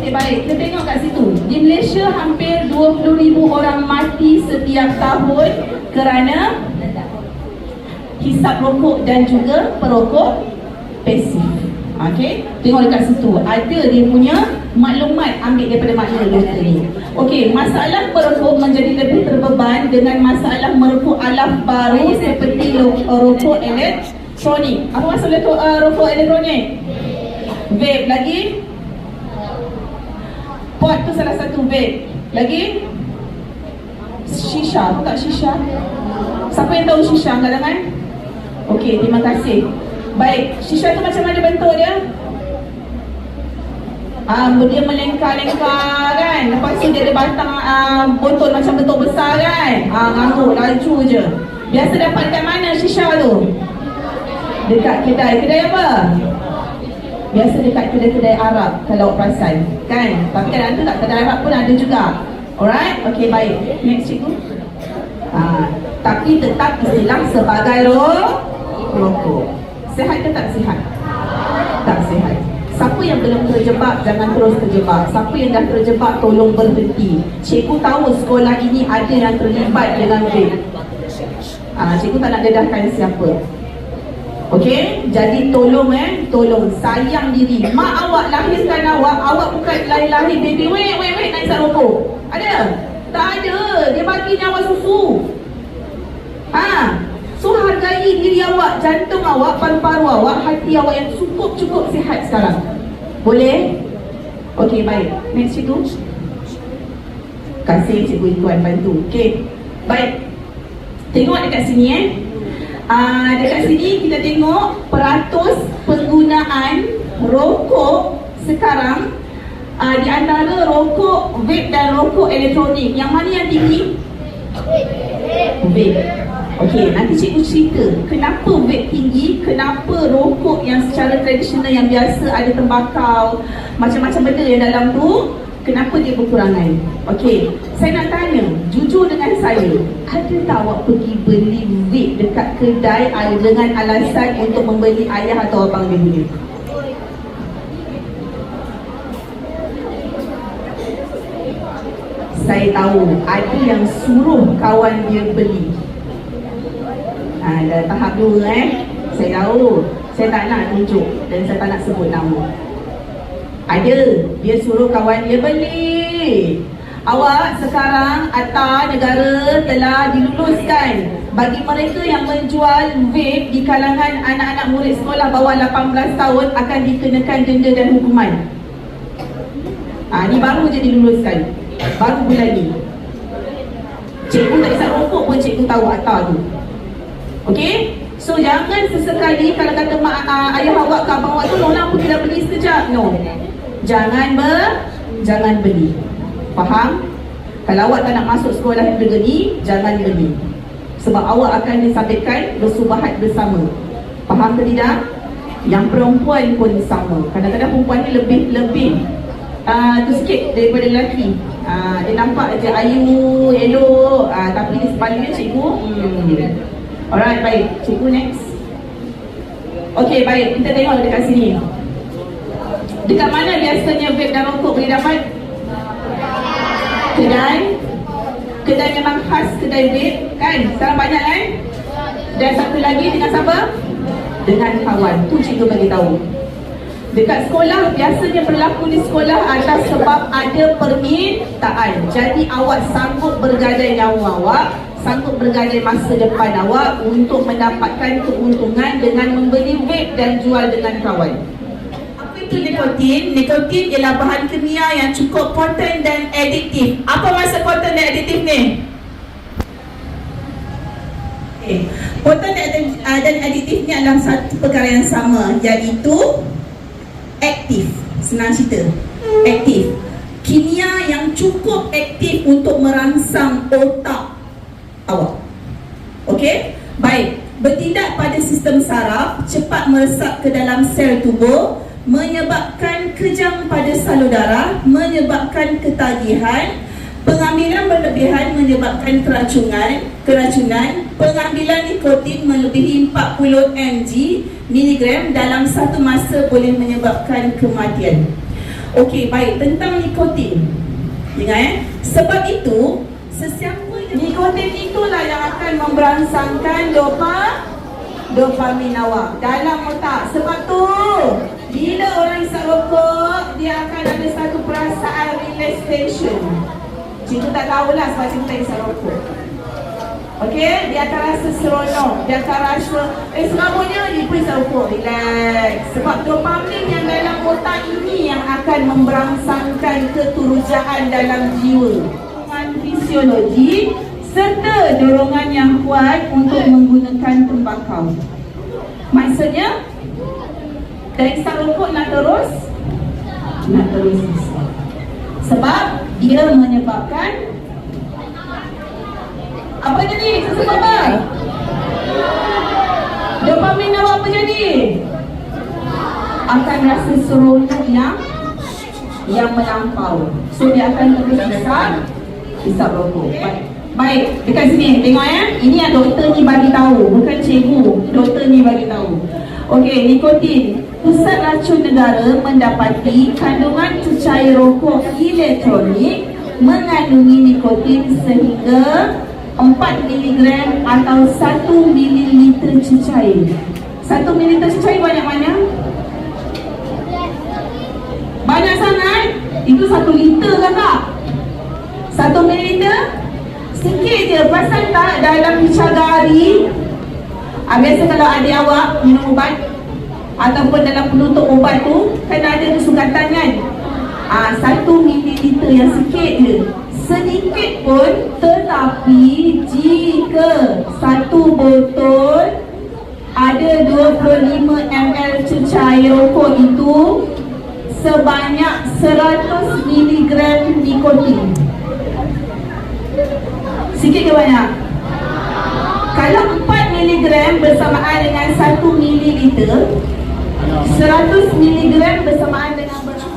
Okey, baik. Kita tengok kat situ. Di Malaysia hampir 20,000 orang mati setiap tahun kerana hisap rokok dan juga perokok pasif. Okey, tengok dekat situ. Ada dia punya maklumat, ambil daripada makna doktor ni. Okey, masalah perokok menjadi lebih terbeban dengan masalah merokok alaf baru seperti rokok elektronik. Apa masalah rokok elektronik? Vape lagi? Pot tu salah satu vape. Lagi? Shisha, bukan shisha? Siapa yang tahu shisha angkat tangan? Okey, terima kasih. Baik, shisha tu macam mana bentuk dia? Dia melengkar-lengkar kan. Lepas tu dia ada batang botol macam bentuk besar kan. Ngangguk, laju je. Biasa dapat dekat mana shisha tu? Dekat kedai apa? Biasa dekat kedai-kedai Arab kalau perasan kan. Tapi kadang-kadang tak kedai Arab pun ada juga. Alright, okey, baik. Next cikgu. Tapi tetap istilah sebagai rokok. Sihat ke tak sihat? Tak sihat. Siapa yang belum terjebak, jangan terus terjebak. Siapa yang dah terjebak, tolong berhenti. Cikgu tahu sekolah ini ada yang terlibat dengan vape. Cikgu tak nak dedahkan siapa. Okey, jadi tolong sayang diri. Mak awak lahirkan awak bukan lahir baby. Wait, nak isap rokok. Ada? Tak ada. Dia bagi nyawa susu. So hargai diri awak, jantung awak, paru-paru awak, hati awak yang cukup sihat sekarang. Boleh? Okey, baik. Next cikgu. Kasih cikgu Ikuan bantu. Okey. Baik. Tengok dekat sini dekat sini kita tengok peratus penggunaan rokok sekarang di antara rokok vape dan rokok elektronik. Yang mana yang tinggi? Vape. Okey, nanti cikgu cerita kenapa vape tinggi, kenapa rokok yang secara tradisional yang biasa ada tembakau, macam-macam benda yang dalam tu, kenapa dia berkurangan. Okey, saya nak tanya, jujur dengan saya, ada tak awak pergi beli vape dekat kedai dengan alasan untuk membeli ayah atau abang dia punya? Saya tahu, ada yang suruh kawan dia beli. Dah tahap 2 saya tahu. Saya tak nak tunjuk dan saya tak nak sebut nama. Ada, dia suruh kawan dia beli. Awak sekarang atas negara telah diluluskan bagi mereka yang menjual vape di kalangan anak-anak murid sekolah bawah 18 tahun akan dikenakan denda dan hukuman. Ni baru je diluluskan, baru bulan ni. Cikgu tak isap rokok pun cikgu tahu atas tu. Okey? So jangan sesekali kalau kata mak ayah awak ke abang awak, tolonglah pergi dah beli sekejap. No. Jangan beli. Faham? Kalau awak tak nak masuk sekolah negeri ni, jangan beli. Sebab awak akan disabitkan bersubahat bersama. Faham ke tidak? Yang perempuan pun sama. Kadang-kadang perempuan ni lebih tu sikit daripada lelaki. Dia nampak je ayu, elok, tapi di sebaliknya cikgu alright, baik. Cikgu next. Okey, baik. Kita tengok dekat sini. Dekat mana biasanya vape dan rokok boleh dapat? Kedai memang khas kedai vape kan? Sekarang banyak kan? Dan satu lagi dengan siapa? Dengan kawan. Tu cikgu bagi tahu. Dekat sekolah, biasanya berlaku di sekolah adalah sebab ada permintaan. Jadi awak sanggup bergadai nyawa awak, sanggup bergadai masa depan awak untuk mendapatkan keuntungan dengan membeli vape dan jual dengan kawan. Apa itu nikotin? Nikotin ialah bahan kimia yang cukup poten dan adiktif. Apa maksud poten dan adiktif ni? Poten dan adiktif ni adalah satu perkara yang sama, iaitu aktif. Senang cerita, aktif. Kimia yang cukup aktif untuk merangsang otak awak. Okey? Baik. Bertindak pada sistem saraf, cepat meresap ke dalam sel tubuh, menyebabkan kejang pada salur darah, menyebabkan ketagihan, pengambilan berlebihan menyebabkan keracunan, pengambilan nikotin melebihi 40 mg dalam satu masa boleh menyebabkan kematian. Okey, baik, tentang nikotin. Ingat sebab itu sesiapa nikotin itulah yang akan memberangsangkan dopamin awak dalam otak. Sebab tu bila orang isap rokok, dia akan ada satu perasaan relaxation. Cikgu tak tahulah sebab cikgu tak isap rokok. Okey, dia akan rasa seronok, dia akan rasa seramanya dia pun isap rokok, relax. Sebab dopamin yang dalam otak ini yang akan memberangsangkan keturujaan dalam jiwa. Dorongan fisiologi serta dorongan yang kuat untuk menggunakan tembakau. Maksudnya dari isap rokok nak terus isap. Sebab dia menyebabkan apa jadi? Sebab apa? Dopamin awak apa jadi? Akan rasa seronok yang melampau. So dia akan terus isap rokok. Baik, dekat sini tengok ya. Ini yang doktor ni bagi tahu, bukan cikgu. Doktor ni bagi tahu. Okey, nikotin. Pusat Racun Negara mendapati kandungan cecair rokok elektronik mengandungi nikotin sehingga 4 mg atau 1 ml cecair. 1 ml cecair banyak mana? Banyak sangat? Itu 1 liter ke tak? 1 ml? Sikit je, perasan tak dalam cagari? Biasa kalau adik awak minum ubat ataupun dalam penutup ubat tu kan ada sukatan kan? 1 ml yang sikit je, sedikit pun. Tetapi jika satu botol ada 25 ml cecair rokok itu sebanyak 100 mg nikotin. Sikit ke banyak? Kalau 4 mg bersamaan dengan 1 ml, 100 mg bersamaan dengan berapa?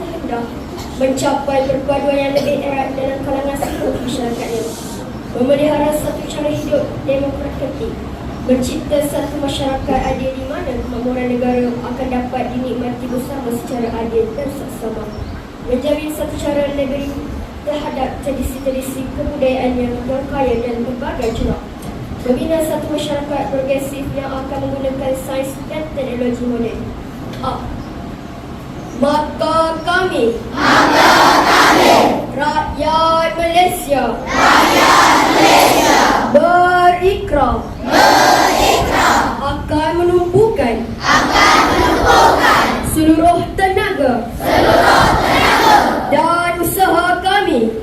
Mencapai perpaduan yang lebih erat dalam kalangan seluruh masyarakatnya, memelihara satu cara hidup demokratik, mencipta satu masyarakat adil di mana kemakmuran negara akan dapat dinikmati bersama secara adil dan saksama, menjamin satu cara negeri terhadap tradisi-tradisi kebudayaan yang berkaya dan berbagai corak, membina satu masyarakat progresif yang akan menggunakan sains dan teknologi moden. Maka kami rakyat Malaysia berikrar akan menumpukan seluruh tenaga dan usaha kami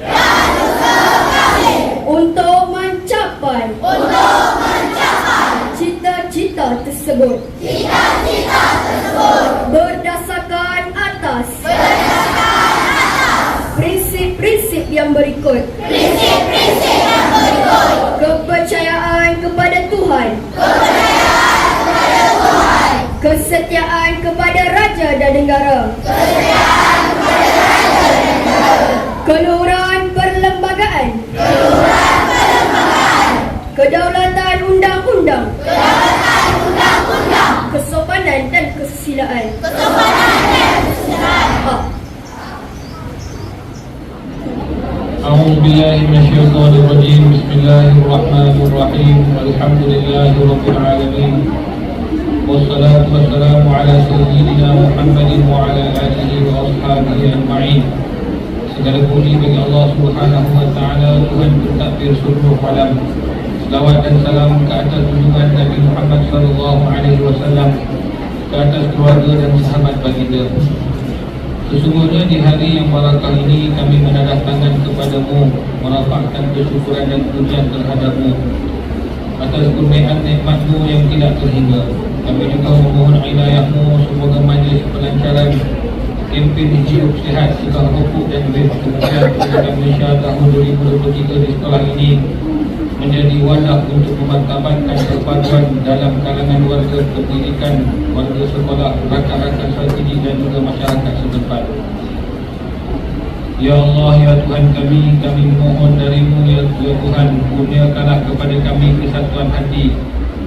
untuk mencapai cita-cita tersebut berdasarkan atas prinsip-prinsip yang berikut. Kepercayaan kepada Tuhan, kesetiaan kepada Raja dan Negara, keluhuran perlembagaan, kedaulatan undang-undang, kesopanan dan kesusilaan. أعوذ بالله من الشيطان الرجيم. بسم الله الرحمن الرحيم. الحمد لله رب العالمين والصلاة والسلام على سيدنا محمد وعلى آله وأصحابه أجمعين. Segala puji bagi Allah Subhanahu wa taala, Tuhan bertakbir seluruh alam. Selawat dan salam ke atas junjungan Nabi Muhammad sallallahu alaihi wasallam, ke atas keluarga dan sahabat baginda. Sesungguhnya di hari yang barakah ini kami menadah tangan kepadamu, merapatkan kesyukuran dan pujian terhadapmu atas kurniaan nikmatmu yang tidak terhingga. Kami juga memohon inayahmu, semoga majlis pelancaran kempen hidup sihat serta hukuk dan kemudian kepada Malaysia tahun 2023 di sekolah ini menjadi wadah untuk memartabatkan perpaduan dalam kalangan warga pendidikan, warga sekolah, rakan-rakan strategi dan juga masyarakat setempat. Ya Allah, ya Tuhan kami mohon darimu ya Tuhan, kurniakanlah kepada kami kesatuan hati,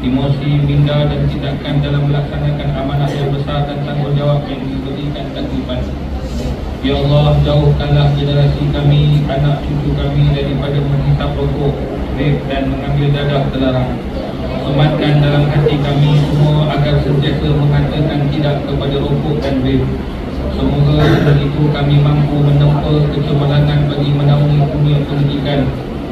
emosi, minda dan tindakan dalam melaksanakan amanah yang besar dan tanggungjawab yang diberikan taklifan. Ya Allah, jauhkanlah generasi kami, anak cucu kami daripada menghisap rokok, vape dan mengambil dadah terlarang. Sematkan dalam hati kami semua agar sentiasa mengatakan tidak kepada rokok dan vape. Semoga dengan itu kami mampu menempa kecemerlangan bagi menaungi dunia pendidikan,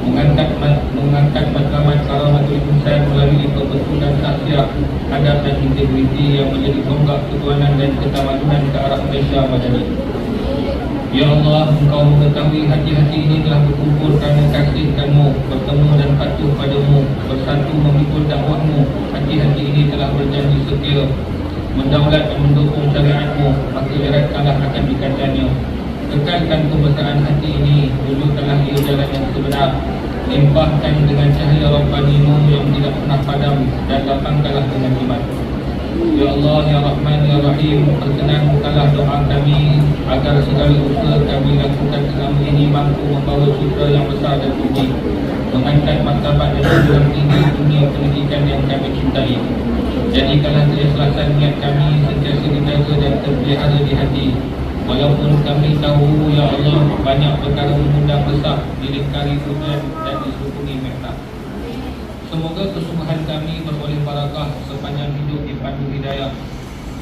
mengangkat matlamat karamatul insan melalui kebetulan tahsiah, adab dan integriti yang menjadi tonggak ketuhanan dan ketamadunan ke arah Malaysia Madani. Ya Allah, Engkau mengetahui hati-hati ini telah berkumpul kerana kasih-Mu, bertemu dan patuh padamu, bersatu memikul dakwahmu. Hati-hati ini telah berjanji setia, mendaulat dan mendukung syariat-Mu, maka eratkanlah akan dikatanya. Kekalkan kebesaraan hati ini, tunjukkanlah ia jalan yang sebenar, limpahkan dengan cahaya Rabbani-Mu yang tidak pernah padam, dan lapangkanlah dengan iman. Ya Allah, Ya Rahman, Ya Rahim, perkenankanlah doa kami agar segala usaha kami lakukan selama ini mampu membawa citra yang besar dan tinggi, mengangkat martabat dan menjulang tinggi dunia pendidikan yang kami cintai. Jadikanlah keikhlasan niat kami sentiasa dijaga dan terpelihara di hati. Walaupun kami tahu, Ya Allah, banyak perkara mengundang besar, dilingkari hujan dan disukuni meknah. Semoga kesungguhan kami beroleh barakah sepanjang hidup dipandu hidayah.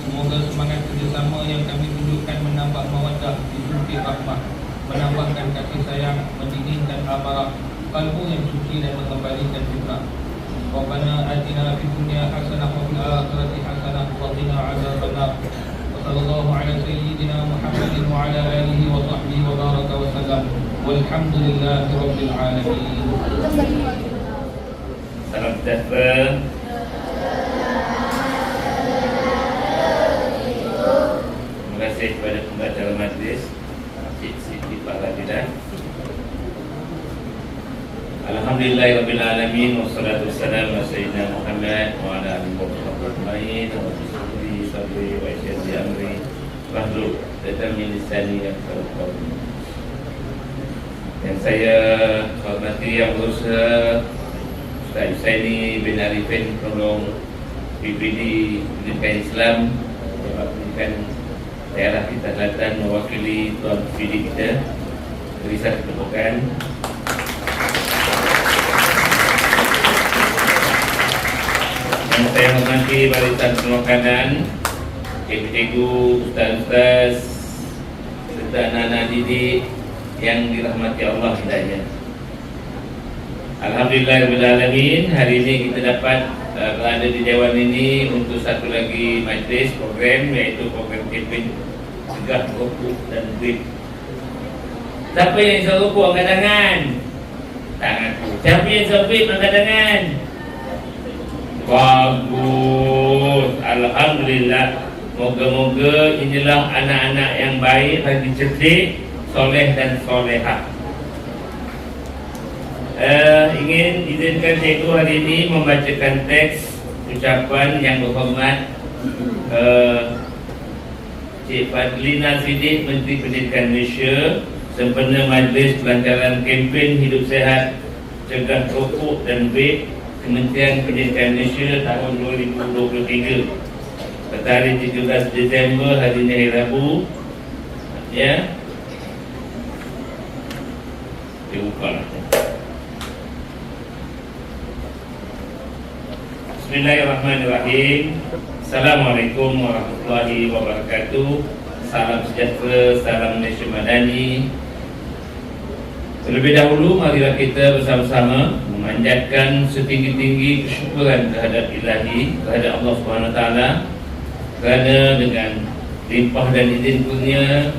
Semoga semangat kerjasama yang kami tunjukkan menambah mawaddah, disuntik rahmah, menambahkan kasih sayang, mendinginkan amarah, kalbu yang suci dan mengembalikan fitrah. Rabbana atina fid dunya hasanah wa fil akhirati hasanah wa qina adzabannar. Sallallahu ala sayyidina Muhammadin wa ala alihi wa sahbihi wa baraka wa sallam. Walhamdulillahi rabbil alamin. Salam sejahtera. Terima kasih kepada pembaca majlis Cik Siti Pahlavidan. Alhamdulillahirabbil alamin, wassalatu wassalamu ala sayyidina Muhammad wa ala alihi wa sahbihi wa sabri wa isyadi amri wahdud min lisani yafqahu. Yang saya hormati yang berusaha Ustaz Husaini bin Arifin, Penolong PPD Pendidikan Islam, Jabatan Pendidikan Daerah Kita Selatan, mewakili Tuan PPD kita, beri satu tepukan. Yang saya hormati barisan penolakan, cikgu, ustaz-ustaz serta anak-anak didik yang dirahmati Allah hidayah. Alhamdulillahirrahmanirrahim. Hari ini kita dapat berada di Dewan ini untuk satu lagi majlis program, iaitu program kempen cegah rokok dan vape. Siapa yang isap rokok angkat tangan? Tanganku. Siapa yang isap vape angkat tangan? Bagus. Alhamdulillah. Moga-moga inilah anak-anak yang baik, lagi cerdik, soleh dan solehah. Ingin izinkan cikgu hari ini membacakan teks ucapan yang berhormat Cik Fadlina Siddiq, Menteri Pendidikan Malaysia, sempena Majlis Pelancaran Kempen Hidup Sehat Cegah Rokok dan Vape Kementerian Pendidikan Malaysia tahun 2023 pada hari 17 Disember, hari ini hari Rabu. Ya, dibuka. Bismillahirrahmanirrahim. Assalamualaikum warahmatullahi wabarakatuh. Salam sejahtera, salam Malaysia Madani. Terlebih dahulu, marilah kita bersama-sama memanjatkan setinggi-tinggi kesyukuran terhadap Ilahi, terhadap Allah SWT, kerana dengan limpah dan izin kurnia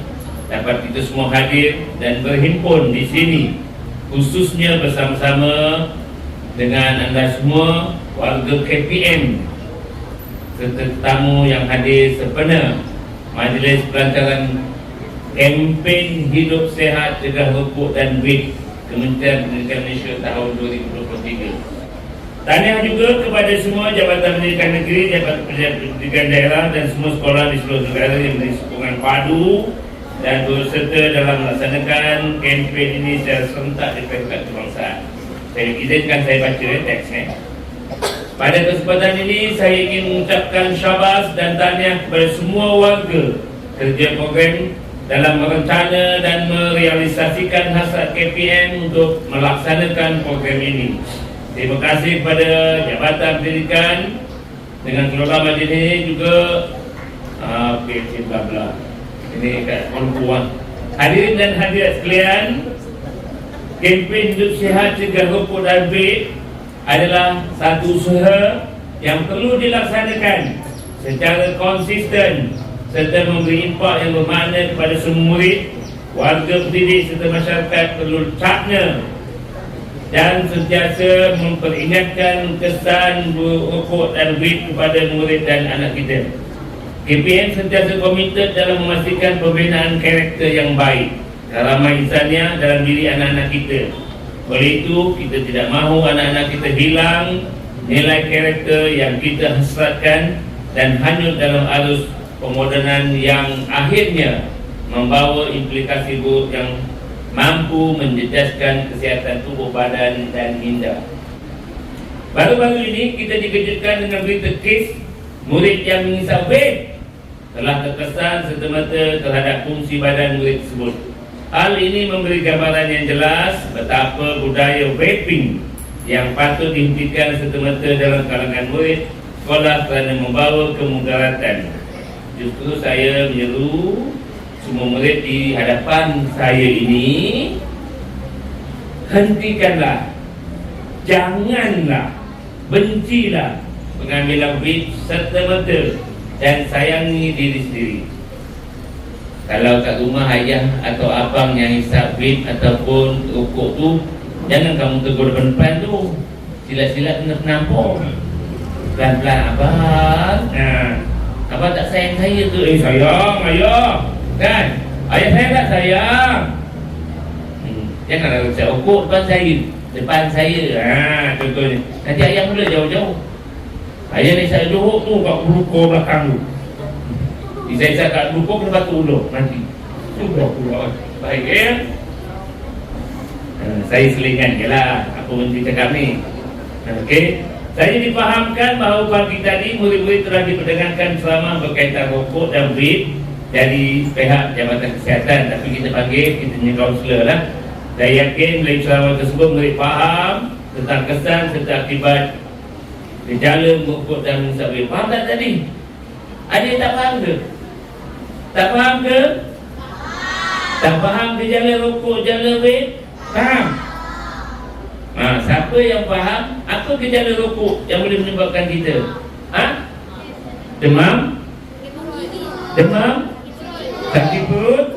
dapat kita semua hadir dan berhimpun di sini, khususnya bersama-sama dengan anda semua, warga KPM, serta tetamu yang hadir sempena Majlis Pelancaran Kempen Hidup Sehat Cegah Rokok dan Vape Kementerian Pendidikan Malaysia tahun 2023. Tahniah juga kepada semua Jabatan Pendidikan Negeri, Jabatan Pendidikan Daerah dan semua sekolah di seluruh negara yang memberi sokongan padu dan turut serta dalam melaksanakan kempen ini secara serentak di peringkat kebangsaan. Saya izinkan saya baca teksnya. Pada kesempatan ini saya ingin mengucapkan syabas dan tahniah kepada semua warga kerja program dalam merencana dan merealisasikan hasrat KPM untuk melaksanakan program ini. Terima kasih kepada Jabatan Pendidikan dengan keluarga majlis ini juga bla bla. Ini kat Kuala. Hadirin dan hadirat sekalian, kempen hidup sihat cegah rokok dan vape adalah satu usaha yang perlu dilaksanakan secara konsisten serta memberi impak yang bermakna kepada semua murid, warga pendidik serta masyarakat perlu cakna dan sentiasa memperingatkan kesan rokok dan vape kepada murid dan anak kita. KPM sentiasa komited dalam memastikan pembinaan karakter yang baik, ramah insaniah dalam diri anak-anak kita. Oleh itu, kita tidak mahu anak-anak kita hilang nilai karakter yang kita hasratkan dan hanyut dalam arus pemodenan yang akhirnya membawa implikasi buruk yang mampu menjejaskan kesihatan tubuh badan dan minda. Baru-baru ini kita dikejutkan dengan berita kes murid yang mengisap vape telah terkesan serta-merta terhadap fungsi badan murid tersebut. Hal ini memberi gambaran yang jelas betapa budaya vaping yang patut dihentikan serta-merta dalam kalangan murid sekolah kerana membawa kemudaratan. Justru saya menyeru semua murid di hadapan saya ini, hentikanlah, janganlah, bencilah pengambilan vape serta-merta dan sayangi diri sendiri. Kalau kat rumah ayah atau abang yang hisap vape ataupun rokok tu, jangan kamu tegur depan tu, silat-silat kena penampung. Pelan-pelan abang. Abang tak sayang saya tu. Sayang ayah, kan? Ayah saya tak sayang. Janganlah hisap rokok depan saya. Contohnya nanti ayah mula jauh-jauh. Ayah ni saya duduk tu kat belukar belakang tu. Saya kat belukar kena batu ulur nanti. Sudah pula. Baik ya. Saya selingan je lah apa pun cerita kami. Okey. Saya difahamkan bahawa pagi tadi murid-murid telah diperdagangkan selama berkaitan rokok dan vape dari pihak Jabatan Kesihatan. Tapi kita panggil, kita punya kaunselor lah. Saya yakin melalui ceramah tersebut murid faham tentang kesan serta akibat gejala merokok dan menghisap vape. Faham tak tadi? Ada yang tak faham ke? Tak faham ke? Tak faham gejala rokok, gejala vape? Faham? Siapa yang faham apa gejala rokok yang boleh menyebabkan kita? Demam? Demam? Sakit perut?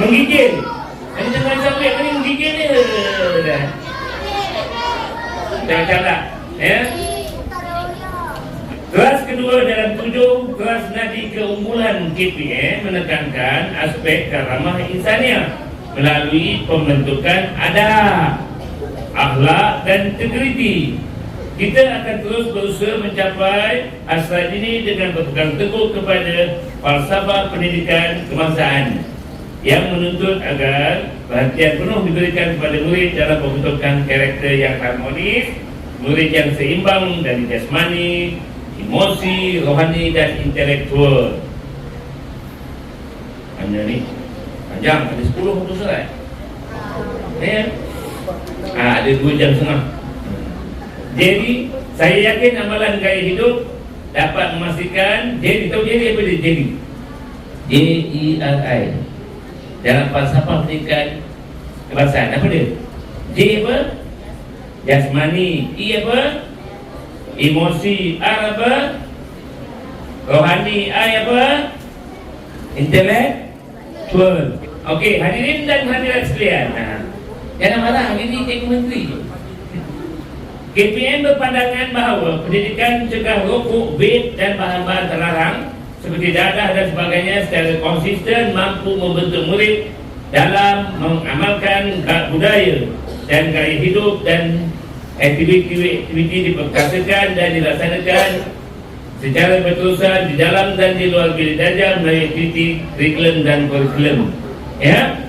Menggigil? Ini jangan sampai ni menggigil ni. Jangan lah. Ya? Kelas kedua dalam 7, kelas nadi keunggulan KPM menekankan aspek karamah insaniah melalui pembentukan adab, akhlak dan integriti. Kita akan terus berusaha mencapai hasrat ini dengan berpegang teguh kepada falsafah pendidikan kebangsaan yang menuntut agar perhatian penuh diberikan kepada murid dalam pembentukan karakter yang harmonis, murid yang seimbang dari jasmani, emosi, rohani dan intelektual. Hanya ni panjang, ada 10 muka surat. Ya. Ada 2 jam setengah. Jadi saya yakin amalan gaya hidup dapat memastikan. Jadi tahu jadi apa dia? Jadi JERI dalam falsafah pendidikan kebangsaan apa dia? J apa? Jasmani. E apa? Emosi. R apa? Rohani. I apa? Intelektual. Okey, hadirin dan hadirat sekalian. Jangan marah, hari ini Cikgu Menteri. KPM berpandangan bahawa pendidikan cegah rokok, vape dan bahan-bahan terlarang seperti dadah dan sebagainya secara konsisten mampu membentuk murid dalam mengamalkan budaya dan gaya hidup dan aktiviti diperkasakan dan dilaksanakan secara berterusan di dalam dan di luar bilik darjah melalui aktiviti kurikulum dan kurikulum. Ya,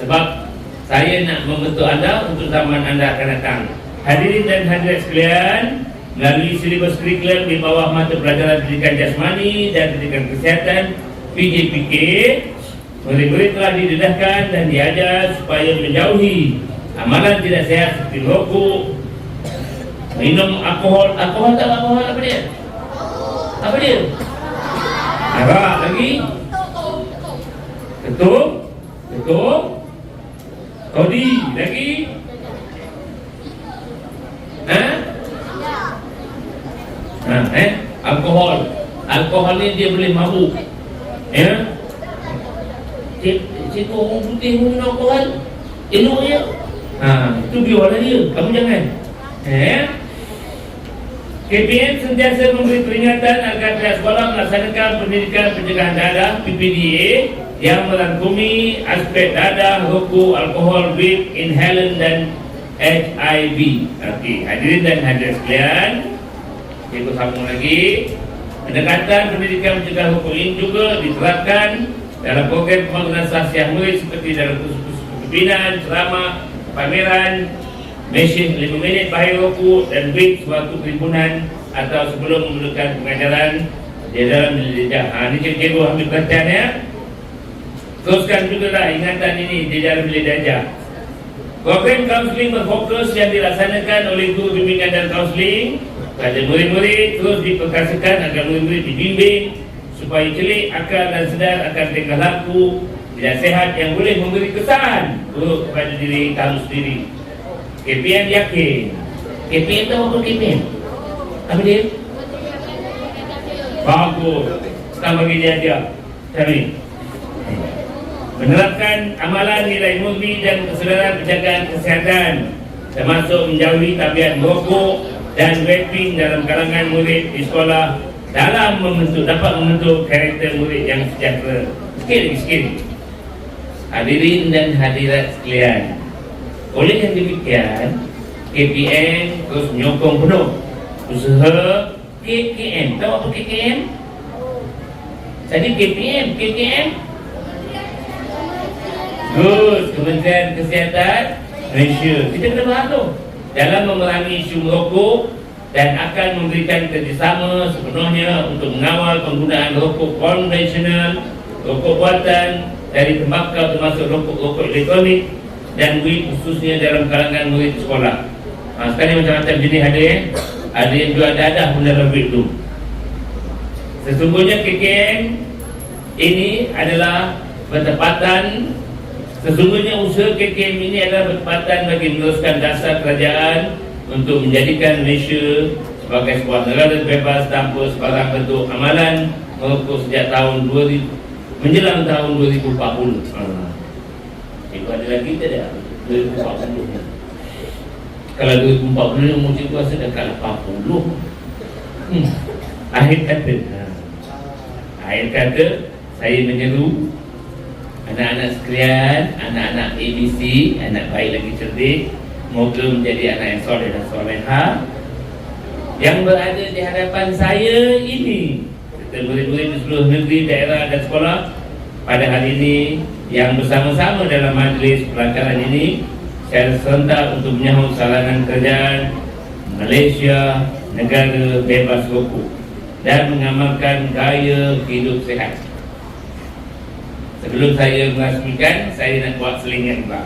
sebab saya nak membentuk anda untuk zaman anda akan datang. Hadirin dan hadirat sekalian, melalui silibus kurikulum di bawah mata pelajaran pendidikan jasmani dan pendidikan kesihatan PJPK. Murid-murid telah didedahkan dan diajar supaya menjauhi amalan tidak sehat seperti rokok, minum alkohol. Alkohol tak alkohol apa dia? Apa dia? Arak lagi. Ketuk. Todi lagi. Alkohol. Alkohol ni dia boleh mabuk. Ya. Cikgu orang putih minum alkohol. Elok je. Itu biarlah dia. Kamu jangan. KPM sentiasa memberi peringatan agar pihak sekolah melaksanakan pendidikan pencegahan dadah PPDA yang merangkumi aspek dadah, rokok, alkohol, vape, inhalant dan HIV. Okey, hadirin dan hadirat sekalian, cikgu sambung lagi. Pendekatan pendidikan pencegahan rokok ini juga diterapkan dalam program pembangunan sahsiah murid seperti dalam kursus pembinaan, ceramah, pameran, mesin 5 minit bahaya rokok dan vape suatu perhimpunan atau sebelum memulakan pengajaran di dalam bilik. Ini cikgu ambil perhatian ya. Teruskan juga lah ingatan ini di dalam bilik darjah. Program kaunseling berfokus yang dilaksanakan oleh guru bimbingan dan kaunseling pada murid-murid terus diperkasakan agar murid-murid dibimbing supaya celik akal dan sedar akan tingkah laku tidak sehat yang boleh memberi kesan buruk kepada diri kamu sendiri. KPM yakin. KPM tahu apa KPM? Apa dia? Bagus. Sekarang bagi dia ajar. Cari. Menerapkan amalan nilai murni dan kesedaran penjagaan kesihatan termasuk menjauhi tabiat merokok dan vaping dalam kalangan murid di sekolah dalam dapat membentuk karakter murid yang sejahtera. Sikit. Hadirin dan hadirat sekalian, oleh yang demikian KPM terus menyokong penuh usaha KKM. Tahu apa KKM? Tadi KKM Good, Kementerian Kesihatan Malaysia. Kita kena faham tu dalam memerangi isu merokok dan akan memberikan kerjasama sepenuhnya untuk mengawal penggunaan rokok konvensional, rokok buatan dari tembakau termasuk rokok elektronik dan weed khususnya dalam kalangan murid sekolah. Sekarang macam-macam jenis ada ya. Ada yang jual dadah pun dalam weed tu. Sesungguhnya KKM ini adalah bertepatan. Sesungguhnya usaha KKM ini adalah bertepatan bagi meneruskan dasar kerajaan untuk menjadikan Malaysia sebagai sebuah negara bebas tanpa sebarang bentuk amalan merokok sejak tahun 2000 menjelang tahun 2040. Cikgu ada lagi tak ada? 2040. Kalau 2040 umur cikgu rasa dekat 80. Akhir kata saya menyeru anak-anak sekalian, anak-anak ABC, anak baik lagi cerdik, moga menjadi anak yang soleh dan solehah yang berada di hadapan saya ini. Kita murid-murid di seluruh negeri, daerah dan sekolah pada hari ini yang bersama-sama dalam majlis pelancaran ini secara serentak untuk menyahut salanan kerajaan Malaysia negara bebas rokok dan mengamalkan gaya hidup sehat. Sebelum saya merasmikan, saya nak buat selingan pula.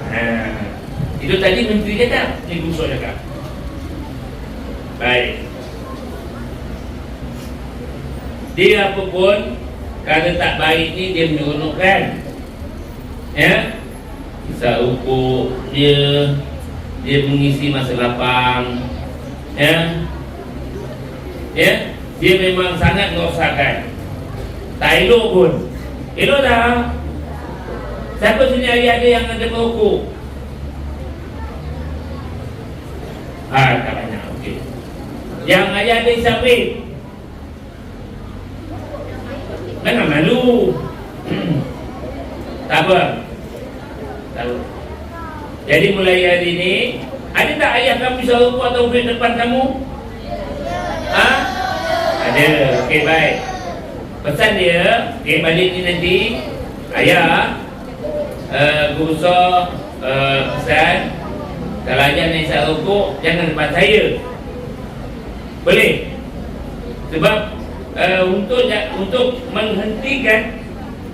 Itu tadi menteri cakap, ni busuk cakap. Baik. Dia apa pun, kalau tak baik ni dia menyeronokkan. Ya. Kisah ukur dia mengisi masa lapang. Ya. Dia memang sangat merosakkan. Tak elok pun. Elok dah. Siapa sini ada yang ada merokok? Tak banyak. Okey. Yang ayah ada isapin. Jangan malu. Tak apa. Jadi mulai hari ini, ada tak ayah kamu bisa rokok atau vape depan kamu? Ada. Okey, baik. Pesan dia, balik ni nanti ayah berusaha pesan kalau ayah nak isap rokok, jangan depan saya. Boleh. Sebab untuk menghentikan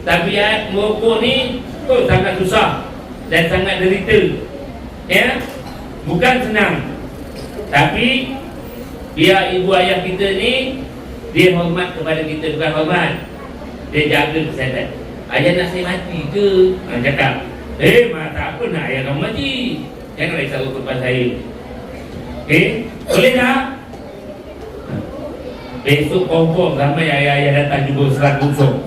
tabiat merokok ni sangat susah dan sangat derita. Ya, bukan senang. Tapi biar ibu ayah kita ni, dia hormat kepada kita, bukan hormat, dia jaga kesihatan. Ayah nak saya mati ke? Cakap, mak tak apa nak ayah kamu mati, jangan risau kepada saya. Boleh tak? Besok confirm ramai ayah-ayah datang jumpa serang kosong.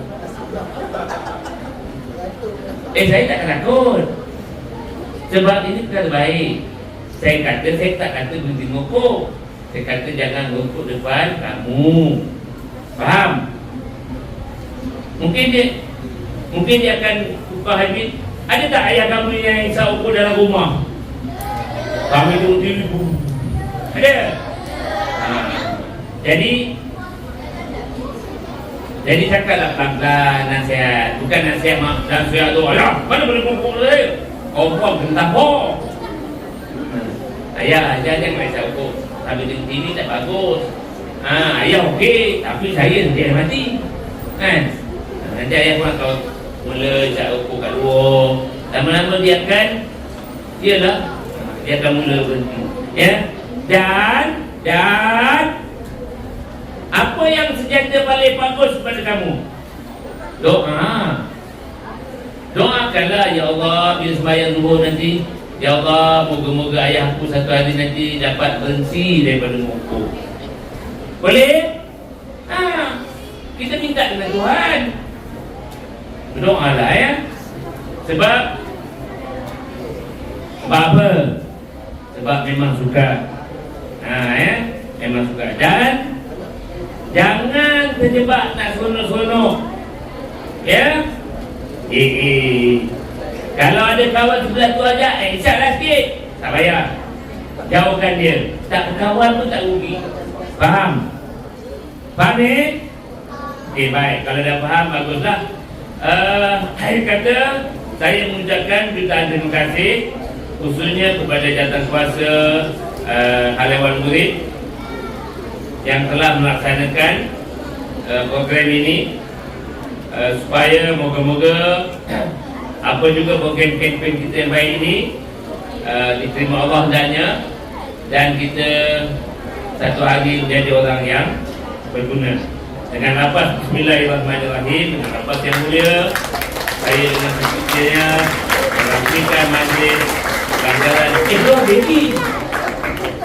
Saya tak takut. Sebab ini perkara baik. Saya tak kata berhenti merokok. Saya kata jangan merokok depan kamu. Faham? Mungkin dia akan tukar habit. Ada tak ayah kamu yang isap rokok dalam rumah? Kami duduk TV. Ada? Jadi cakaplah pelan-pelan nasihat. Bukan nasihat tu, alah, mana boleh merokok saya? Confirm kena tampok. Ayah jangan isap rokok sambil tengok TV tak bagus. Ayah okey, tapi saya nanti ada mati. Kan? Nanti ayah pun kalau mula isap rokok kat luar, lama-lama dia akan mula berhenti. Ya? Dan apa yang senjata paling bagus kepada kamu? Doa. Doakanlah, ya Allah, bila sembahyang zuhur nanti, ya Allah, moga-moga ayah aku satu hari nanti dapat berhenti daripada merokok. Boleh? Kita minta dengan Tuhan. Berdoalah ya. Sebab apa? Sebab memang suka. Memang suka. Dan jangan terjebak nak seronok-seronok. Ya? Kalau ada kawan sebelah tu ajak, isaplah sikit. Tak payah. Jauhkan dia. Tak berkawan pun tak rugi. Faham? Faham ni? Baik. Kalau dah faham, baguslah. Saya kata, saya mengucapkan jutaan terima kasih khususnya kepada jawatankuasa Halawan Murid yang telah melaksanakan program ini, supaya moga-moga apa juga program kempen kita yang baik ini diterima Allah hendaknya, dan kita satu hari menjadi orang yang berguna. Dengan nafas Bismillahirrahmanirrahim, dengan nafas yang mulia, saya dengan sesudahnya merapikan majlis pelajaran. Belum baby,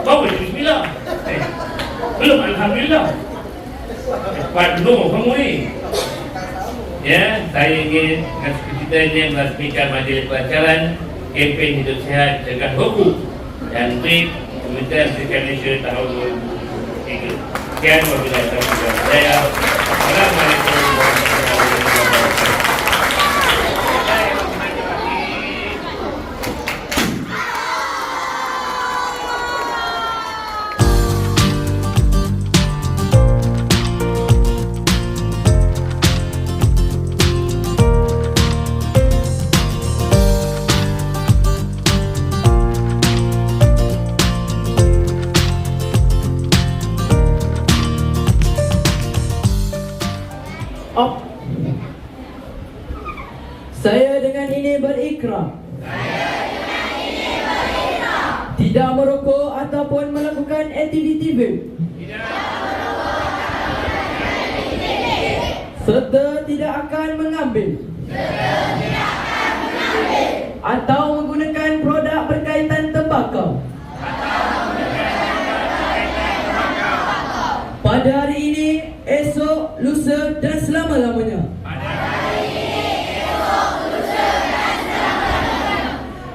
bawa Bismillah. Belum, Alhamdulillah. Cepat dulu kamu ni. Ya, saya ingin dengan sesudahnya merapikan majlis pelajaran kempen hidup sihat cegah rokok dan break Kementerian Pendidikan Malaysia tahun 2003. Sekian, wabillahi taufiq wal hidayah. Assalamualaikum warahmatullahi wabarakatuh. Saya dengan ini berikrar tidak merokok ataupun melakukan aktiviti vape, serta tidak akan mengambil atau menggunakan produk berkaitan tembakau pada hari ini, esok, lusa dan selama-lamanya.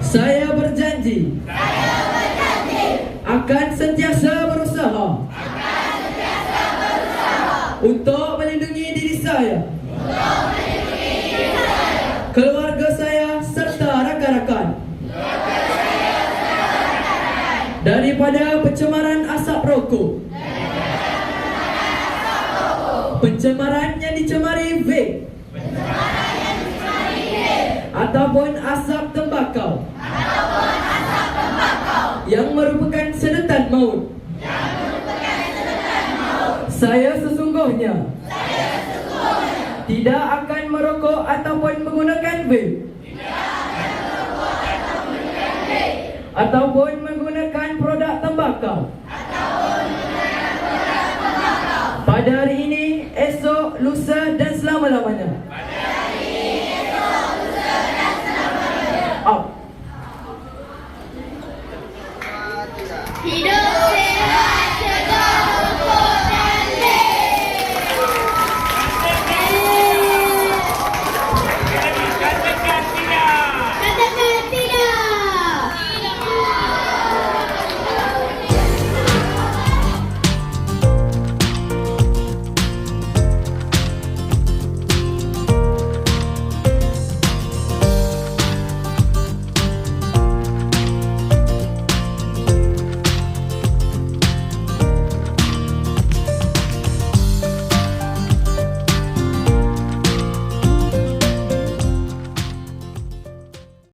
Saya berjanji akan sentiasa berusaha untuk melindungi diri saya, keluarga saya serta rakan-rakan daripada pencemaran asap rokok, pencemaran yang dicemari vape ataupun asap tembakau yang merupakan sedetan maut. Saya sesungguhnya tidak akan merokok ataupun menggunakan vape ataupun menggunakan produk tembakau pada hari ini, esok, lusa dan selama-lamanya.